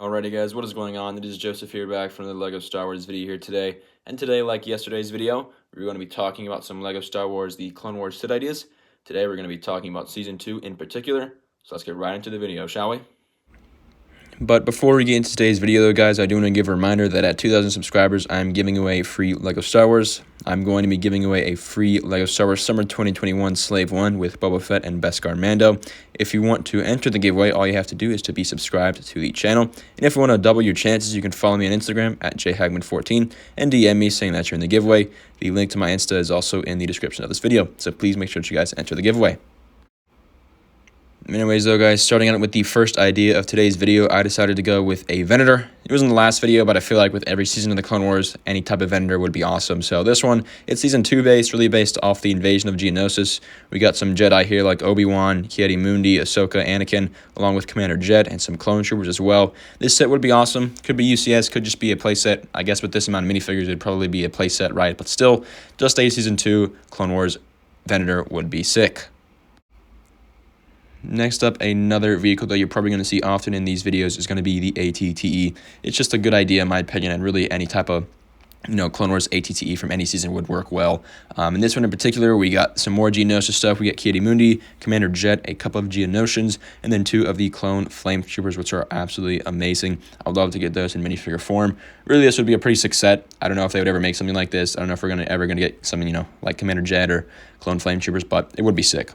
Alrighty guys, what is going on? It is Joseph here back from the LEGO Star Wars video here today. And today, like yesterday's video, we're going to be talking about some LEGO Star Wars The Clone Wars set ideas. Today we're going to be talking about Season 2 in particular. So let's get right into the video, shall we? But before we get into today's video, though, guys, I do want to give a reminder that at 2,000 subscribers, I'm giving away free LEGO Star Wars. I'm going to be giving away a free LEGO Star Wars Summer 2021 Slave 1 with Boba Fett and Beskar Mando. If you want to enter the giveaway, all you have to do is to be subscribed to the channel. And if you want to double your chances, you can follow me on Instagram at jhagman14 and DM me saying that you're in the giveaway. The link to my Insta is also in the description of this video, so please make sure that you guys enter the giveaway. Anyways, though, guys, starting out with the first idea of today's video, I decided to go with a Venator. It was in the last video, but I feel like with every season of the Clone Wars, any type of Venator would be awesome. So this one, it's Season 2 based, really based off the invasion of Geonosis. We got some Jedi here like Obi-Wan, Ki-Adi-Mundi, Ahsoka, Anakin, along with Commander Jet and some clone troopers as well. This set would be awesome. Could be UCS, could just be a playset. I guess with this amount of minifigures, it'd probably be a playset, right? But still, just a Season 2 Clone Wars Venator would be sick. Next up, another vehicle that you're probably going to see often in these videos is going to be the AT-TE. It's just a good idea in my opinion, and really any type of Clone Wars AT-TE from any season would work well. In this one in particular, we got some more Geonosis stuff. We got Ki-Adi-Mundi, Commander Jet, a couple of Geonosians, and then 2 of the clone flame troopers, which are absolutely amazing. I would love to get those in minifigure form. Really, this would be a pretty sick set. I don't know if they would ever make something like this. I don't know if we're ever going to get something, like Commander Jet or clone flame troopers, but it would be sick.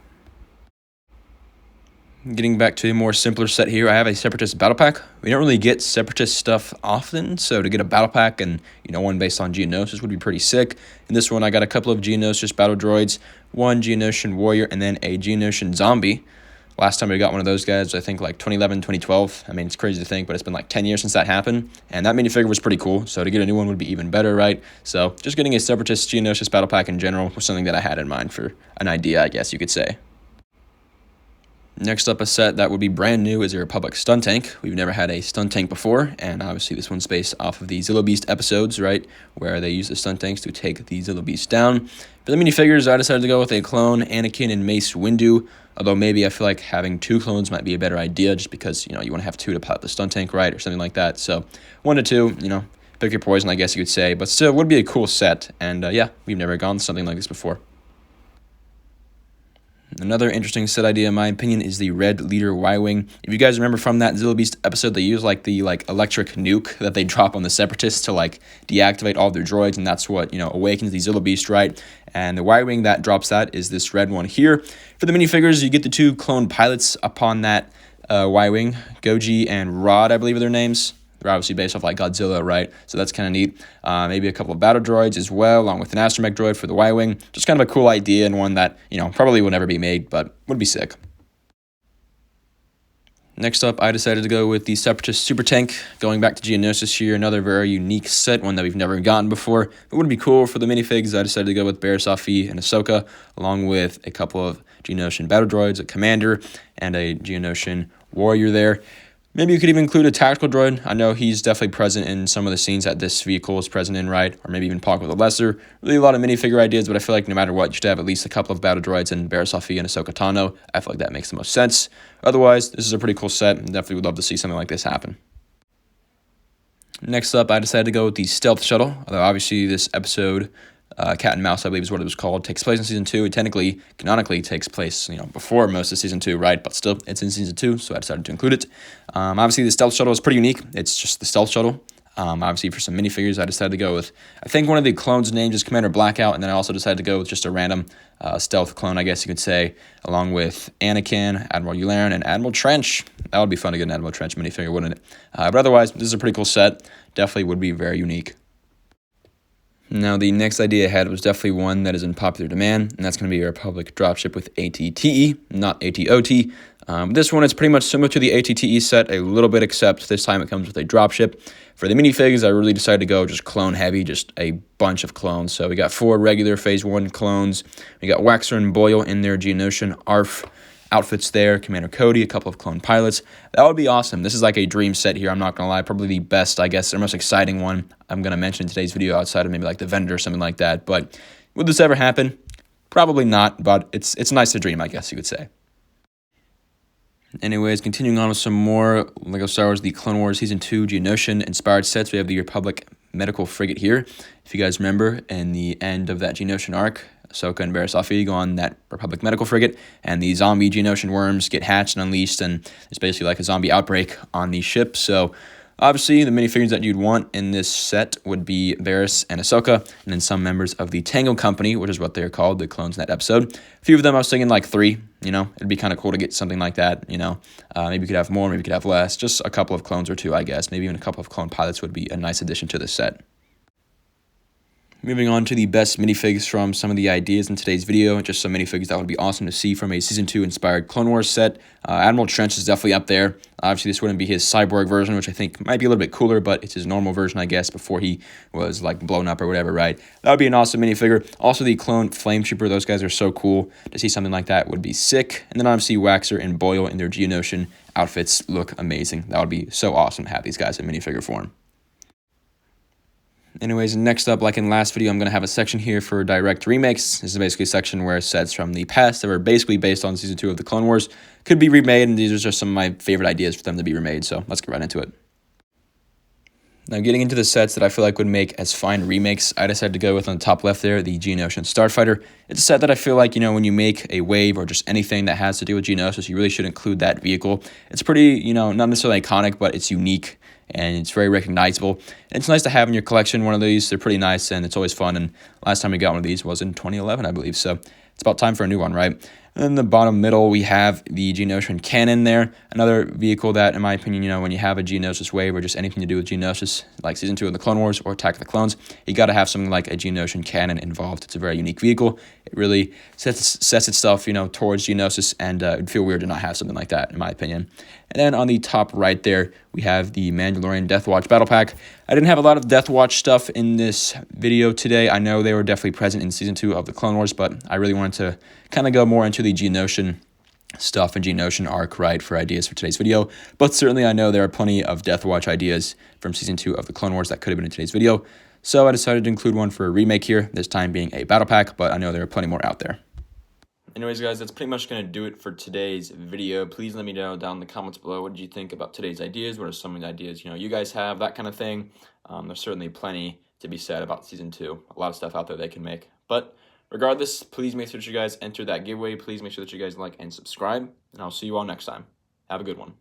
Getting back to a more simpler set here, I have a Separatist battle pack. We don't really get Separatist stuff often, so to get a battle pack and, one based on Geonosis would be pretty sick. In this one, I got a couple of Geonosis battle droids, 1 Geonosian warrior, and then a Geonosian zombie. Last time we got one of those guys, I think like 2011, 2012. I mean, it's crazy to think, but it's been like 10 years since that happened, and that minifigure was pretty cool, so to get a new one would be even better, right? So just getting a Separatist Geonosis battle pack in general was something that I had in mind for an idea, I guess you could say. Next up, a set that would be brand new is a Republic Stun Tank. We've never had a Stun Tank before, and obviously this one's based off of the Zillo Beast episodes, right, where they use the Stun Tanks to take the Zillo Beast down. For the minifigures, I decided to go with a clone, Anakin and Mace Windu, although maybe I feel like having 2 clones might be a better idea just because, you want to have 2 to pop the Stun Tank, right, or something like that. So 1 to 2, pick your poison, I guess you could say, but still would be a cool set, and yeah, we've never gone something like this before. Another interesting set idea, in my opinion, is the Red Leader Y-Wing. If you guys remember from that Zillo Beast episode, they use the electric nuke that they drop on the Separatists to deactivate all their droids, and that's what awakens the Zillo Beast, right? And the Y-Wing that drops that is this red one here. For the minifigures, you get the 2 clone pilots upon that Y-Wing, Goji and Rod, I believe are their names. They're obviously based off Godzilla, right? So that's kind of neat. Maybe a couple of battle droids as well, along with an astromech droid for the Y-Wing. Just kind of a cool idea and one that, probably will never be made, but would be sick. Next up, I decided to go with the Separatist Super Tank. Going back to Geonosis here, another very unique set, one that we've never gotten before. It would be cool for the minifigs. I decided to go with Barriss Offee and Ahsoka, along with a couple of Geonosian battle droids, a Commander, and a Geonosian warrior there. Maybe you could even include a tactical droid. I know he's definitely present in some of the scenes that this vehicle is present in, right? Or maybe even Pog with a lesser. Really a lot of minifigure ideas, but I feel like no matter what, you should have at least a couple of battle droids and Barriss Offee and Ahsoka Tano. I feel like that makes the most sense. Otherwise, this is a pretty cool set, and definitely would love to see something like this happen. Next up, I decided to go with the Stealth Shuttle, although obviously this episode, Cat and Mouse, I believe is what it was called, takes place in Season 2. It technically, canonically takes place, before most of Season 2, right? But still, it's in Season 2, so I decided to include it. Obviously, the Stealth Shuttle is pretty unique. It's just the Stealth Shuttle. Obviously, for some minifigures, I decided to go with, I think one of the clones' names is Commander Blackout, and then I also decided to go with just a random stealth clone, I guess you could say, along with Anakin, Admiral Yularen, and Admiral Trench. That would be fun to get an Admiral Trench minifigure, wouldn't it? But otherwise, this is a pretty cool set. Definitely would be very unique. Now, the next idea I had was definitely one that is in popular demand, and that's going to be a Republic dropship with AT-TE, not AT-OT. This one is pretty much similar to the AT-TE set a little bit, except this time it comes with a dropship. For the minifigs, I really decided to go just clone heavy, just a bunch of clones. So we got 4 regular Phase 1 clones. We got Waxer and Boyle in their Geonosian ARF outfits there, Commander Cody, a couple of clone pilots. That would be awesome. This is like a dream set here, I'm not going to lie. Probably the best, I guess, or most exciting one I'm going to mention in today's video outside of maybe the Vendor or something like that. But would this ever happen? Probably not, but it's nice to dream, I guess you could say. Anyways, continuing on with some more LEGO Star Wars The Clone Wars Season 2 Geonosian inspired sets. We have the Republic Medical Frigate here. If you guys remember, in the end of that Geonosian arc, Ahsoka and Barriss Offee go on that Republic Medical Frigate, and the zombie Geonosian worms get hatched and unleashed, and there's basically like a zombie outbreak on the ship. So obviously, the minifigures that you'd want in this set would be Barriss and Ahsoka, and then some members of the Tango Company, which is what they're called, the clones in that episode. A few of them, I was thinking like 3, it'd be kind of cool to get something like that, Maybe you could have more, maybe you could have less, just a couple of clones or 2, I guess. Maybe even a couple of clone pilots would be a nice addition to this set. Moving on to the best minifigs from some of the ideas in today's video, just some minifigs that would be awesome to see from a Season 2 inspired Clone Wars set. Admiral Trench is definitely up there. Obviously, this wouldn't be his cyborg version, which I think might be a little bit cooler, but it's his normal version, I guess, before he was like blown up or whatever, right? That would be an awesome minifigure. Also, the clone Flame Trooper, those guys are so cool. To see something like that would be sick. And then obviously, Waxer and Boyle in their Geonosian outfits look amazing. That would be so awesome to have these guys in minifigure form. Anyways, next up, like in last video, I'm going to have a section here for direct remakes. This is basically a section where sets from the past that were basically based on Season 2 of the Clone Wars could be remade, and these are just some of my favorite ideas for them to be remade, so let's get right into it. Now, getting into the sets that I feel like would make as fine remakes, I decided to go with, on the top left there, the Geonosian Starfighter. It's a set that I feel like, when you make a wave or just anything that has to do with Geonosis, you really should include that vehicle. It's pretty, not necessarily iconic, but it's unique, and it's very recognizable. And it's nice to have in your collection one of these. They're pretty nice, and it's always fun, and last time we got one of these was in 2011, I believe, so it's about time for a new one, right? And then the bottom middle, we have the Geonosian Cannon there. Another vehicle that, in my opinion, when you have a Geonosis wave or just anything to do with Geonosis, like Season 2 of the Clone Wars or Attack of the Clones, you got to have something like a Geonosian Cannon involved. It's a very unique vehicle. It really sets itself, towards Geonosis, and it'd feel weird to not have something like that, in my opinion. And then on the top right there, we have the Mandalorian Death Watch Battle Pack. I didn't have a lot of Death Watch stuff in this video today. I know they were definitely present in Season 2 of the Clone Wars, but I really wanted to kind of go more into the Geonosian stuff and Geonosian arc, right, for ideas for today's video. But certainly I know there are plenty of Death Watch ideas from Season 2 of the Clone Wars that could have been in today's video. So I decided to include one for a remake here, this time being a battle pack, but I know there are plenty more out there. Anyways, guys, that's pretty much going to do it for today's video. Please let me know down in the comments below, what did you think about today's ideas? What are some of the ideas, you guys have, that kind of thing. There's certainly plenty to be said about Season 2. A lot of stuff out there they can make. But regardless, please make sure that you guys enter that giveaway. Please make sure that you guys like and subscribe. And I'll see you all next time. Have a good one.